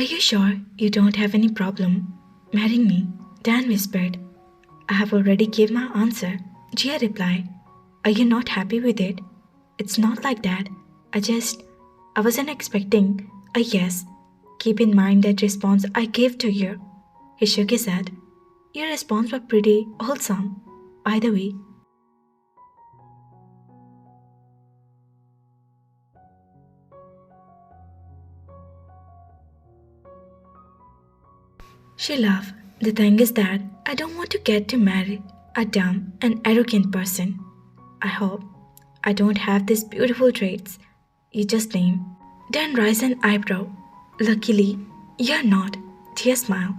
Are you sure you don't have any problem marrying me? Dan whispered. I have already given my answer, Gia replied. Are you not happy with it? It's not like that. I wasn't expecting a yes. Keep in mind that response I gave to you. He shook his head. Your response was pretty wholesome. By the way, she laughed. The thing is that I don't want to get to marry a dumb and arrogant person. I hope I don't have these beautiful traits you just named. Dan raised an eyebrow. Luckily, you're not. Tia smiled.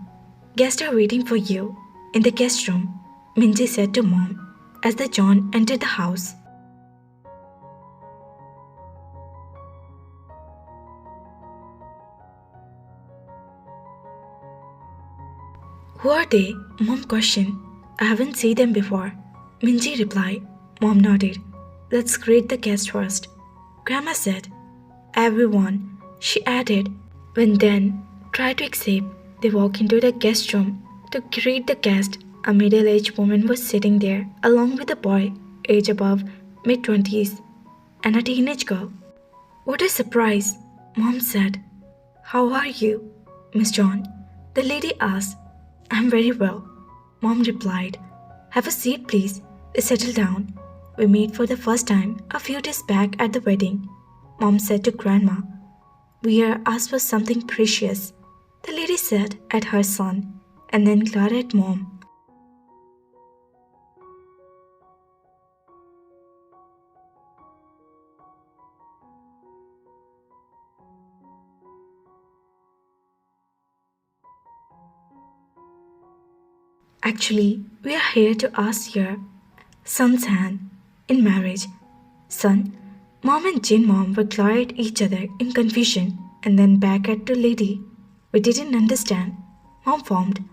Guests are waiting for you in the guest room, Minji said to Mom as the John entered the house. Who are they? Mom questioned. I haven't seen them before. Minji replied. Mom nodded. Let's greet the guest first. Grandma said. Everyone, she added. When Dan tried to escape, they walked into the guest room. To greet the guest, a middle-aged woman was sitting there along with a boy, age above mid-20s, and a teenage girl. What a surprise, Mom said. How are you, Miss John? The lady asked. I'm very well, Mom replied. Have a seat, please. Settle down. We met for the first time a few days back at the wedding, Mom said to Grandma. We are asked for something precious, the lady said at her son, and then glared at Mom. Actually, we are here to ask your son's hand in marriage. Son, Mom and Jin Mom were glaring at each other in confusion and then back at the lady. We didn't understand. Mom formed.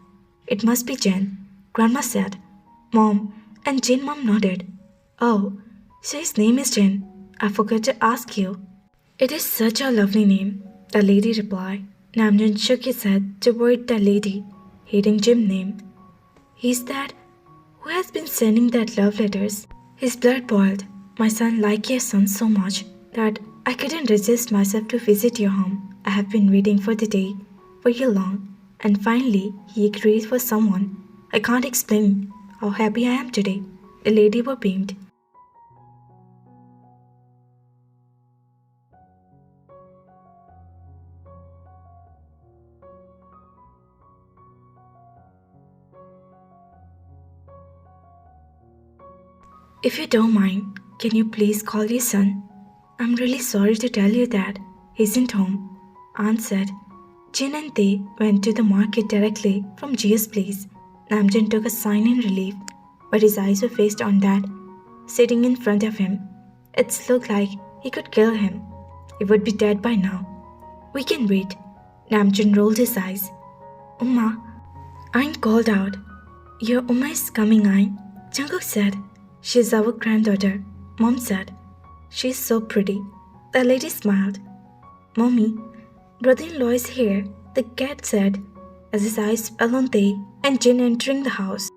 It must be Jen, Grandma said. Mom and Jin Mom nodded. Oh, so his name is Jen. I forgot to ask you. It is such a lovely name, the lady replied. Namjoon shook his head toward the lady, hearing Jim's name. He's that who has been sending that love letters. His blood boiled. My son liked your son so much that I couldn't resist myself to visit your home. I have been waiting for the day for you long, and finally he agrees for someone. I can't explain how happy I am today. The lady was beamed. If you don't mind, can you please call your son? I'm really sorry to tell you that he isn't home, Aunt said. Jin and they went to the market directly from Jia's place. Namjoon took a sign in relief, but his eyes were fixed on Dad, sitting in front of him. It looked like he could kill him. He would be dead by now. We can wait. Namjoon rolled his eyes. Uma, Ain called out. Your Uma is coming, Ain, Jungkook said. She's our granddaughter, Mom said. She's so pretty. The lady smiled. Mommy, brother-in-law is here, the cat said, as his eyes fell on Tae and Jin entering the house.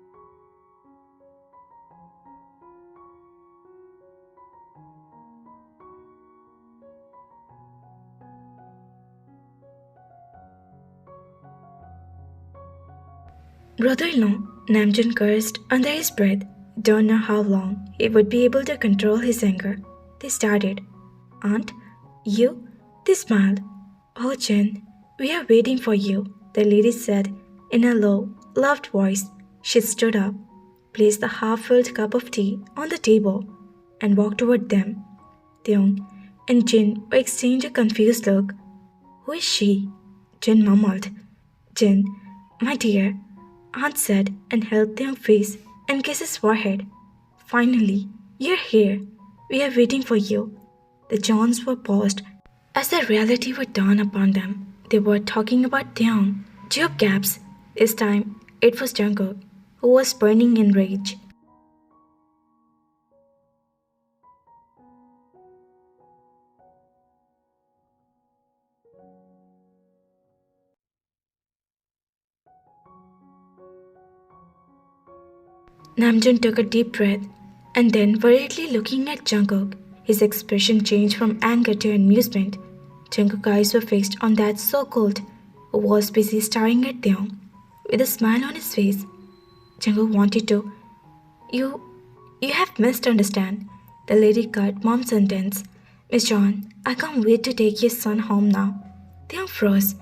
Brother-in-law, Namjoon cursed under his breath. Don't know how long he would be able to control his anger. They started. Aunt, you? They smiled. Oh, Jen, we are waiting for you, the lady said in a low, loved voice. She stood up, placed the half-filled cup of tea on the table, and walked toward them. Theung and Jin exchanged a confused look. Who is she? Jin mumbled. Jin, my dear, Aunt said and held Theung's face and kissed his forehead. Finally, you're here. We are waiting for you. The Johns were paused as the reality would dawn upon them. They were talking about Theung. Job gaps. This time, it was Jungkook, who was burning in rage. Namjoon took a deep breath and then, worriedly looking at Jungkook, his expression changed from anger to amusement. Jungkook's eyes were fixed on that so-called who was busy staring at Taeyong. With a smile on his face, Jungkook wanted to. You, you have misunderstood. The lady cut mom's sentence. Miss John, I can't wait to take your son home now. Taeyong froze.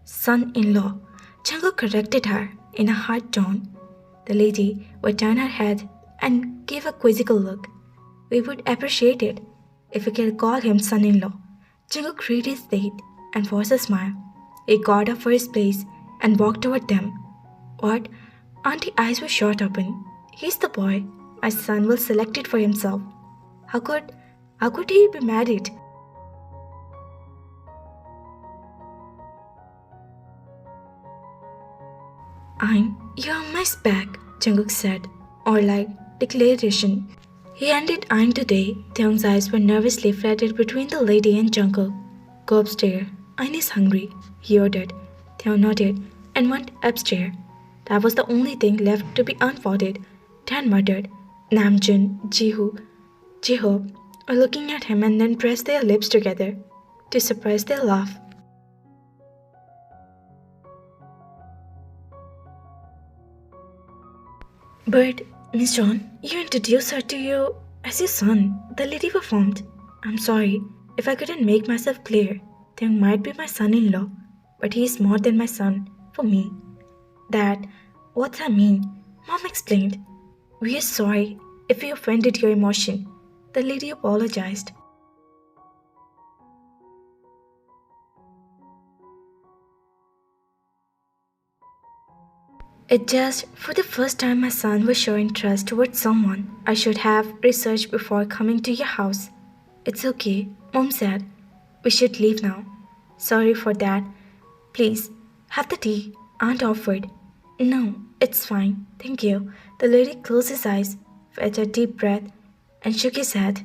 Son-in-law. Jungkook corrected her in a hard tone. The lady would turn her head and give a quizzical look. We would appreciate it if we could call him son-in-law. Jungkook cleared his teeth and forced a smile. He got up for his place and walked toward them. What? Auntie's eyes were short open. He's the boy. My son will select it for himself. How could how could he be married? You're my spec, Jungkook said, or like declaration. He handed Aang today. Taeyong's eyes were nervously flattened between the lady and Jungkook. Go upstairs. Aang is hungry, he ordered. Taeyong nodded and went upstairs. That was the only thing left to be unfolded. Dan muttered. Namjoon, Jiho were looking at him and then pressed their lips together to suppress their laugh. But, Miss John, you introduced her to you as your son, the lady performed. I'm sorry if I couldn't make myself clear. There might be my son in law, but he is more than my son for me. That, what I mean, Mom explained. We are sorry if we offended your emotion. The lady apologized. It just, for the first time, my son was showing trust towards someone I should have researched before coming to your house. It's okay, Mom said. We should leave now. Sorry for that. Please, have the tea, Aunt offered. No, it's fine, thank you. The lady closed his eyes, fetched a deep breath, and shook his head.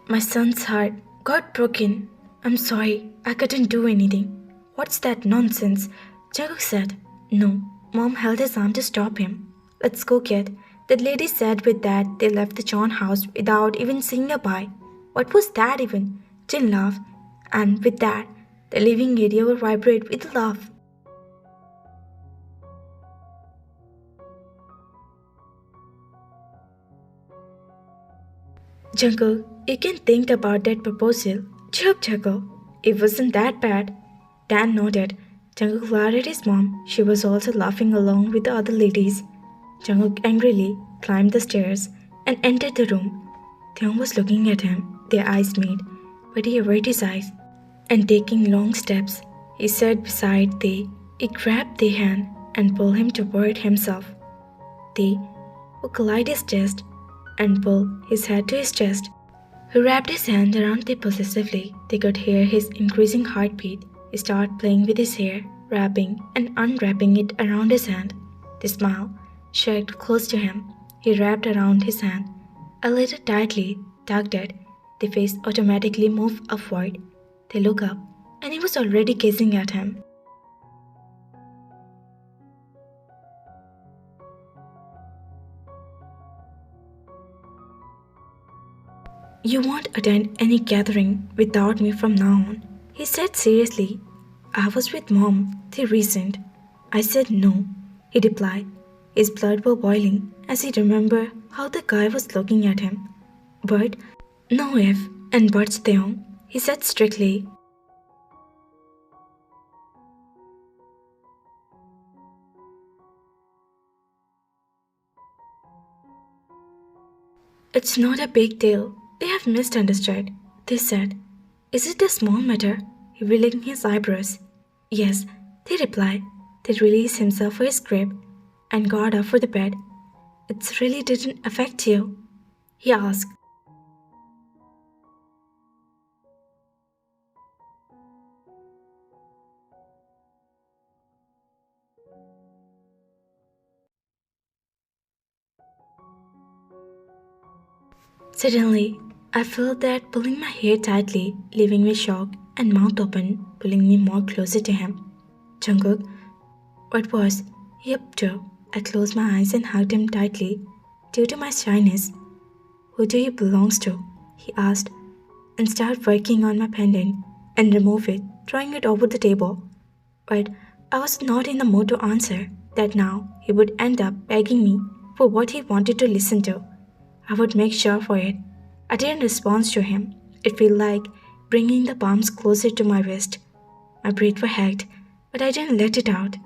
My son's heart got broken. I'm sorry, I couldn't do anything. What's that nonsense? Jaguk said. No, Mom held his arm to stop him. Let's go, kid. The lady said with that they left the John house without even saying a bye. What was that even? Jin laughed. And with that, the living area would vibrate with a laugh. Jungkook, you can think about that proposal. Chirp, Jungkook. It wasn't that bad. Dan nodded. Jungkook glared at his mom. She was also laughing along with the other ladies. Jungkook angrily climbed the stairs and entered the room. Taeyong was looking at him, their eyes met, but he averted his eyes. And taking long steps, he sat beside Tae. He grabbed Tae's hand and pulled him toward himself. Tae would collide his chest and pull his head to his chest. He wrapped his hand around Tae possessively. They could hear his increasing heartbeat. He started playing with his hair, wrapping and unwrapping it around his hand. The smile shrugged close to him. He wrapped around his hand, a little tightly, tugged it. The face automatically moved upward. They looked up, and he was already gazing at him. You won't attend any gathering without me from now on, he said seriously. I was with Mom, they reasoned. I said no, he replied. His blood was boiling as he remembered how the guy was looking at him. But no if and buts, Taeyong, he said strictly. It's not a big deal. They have misunderstood, they said. Is it a small matter? He wrinkling his eyebrows. Yes, they replied. They released himself for his grip and got up for the bed. It really didn't affect you? He asked. Suddenly, I felt that pulling my hair tightly, leaving me shocked and mouth open, pulling me more closer to him. Jungkook, what was he up to? I closed my eyes and hugged him tightly. Due to my shyness, who do you belongs to? He asked, and started working on my pendant and remove it, throwing it over the table. But I was not in the mood to answer that now he would end up begging me for what he wanted to listen to. I would make sure for it. I didn't respond to him. It felt like bringing the palms closer to my wrist. My breath was hacked, but I didn't let it out.